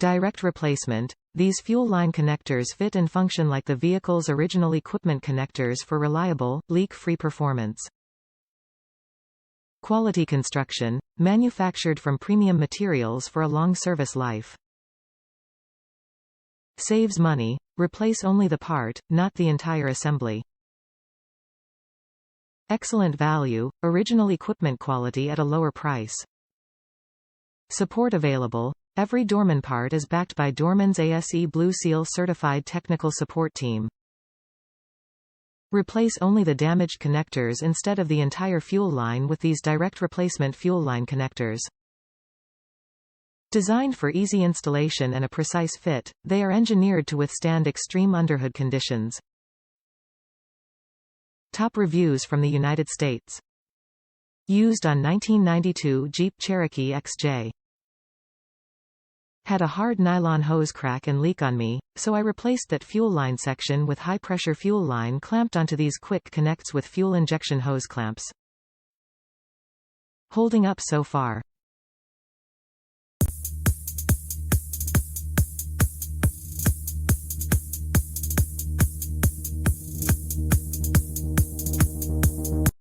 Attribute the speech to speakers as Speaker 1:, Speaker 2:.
Speaker 1: Direct replacement. These fuel line connectors fit and function like the vehicle's original equipment connectors for reliable, leak-free performance. Quality construction. Manufactured from premium materials for a long service life. Saves money. Replace only the part, not the entire assembly. Excellent value. Original equipment quality at a lower price. Support available. Every Dorman part is backed by Dorman's ASE Blue Seal certified technical support team. Replace only the damaged connectors instead of the entire fuel line with these direct replacement fuel line connectors. Designed for easy installation and a precise fit, they are engineered to withstand extreme underhood conditions. Top reviews from the United States. Used on 1992 Jeep Cherokee XJ. Had a hard nylon hose crack and leak on me, so I replaced that fuel line section with high-pressure fuel line clamped onto these quick connects with fuel injection hose clamps. Holding up so far.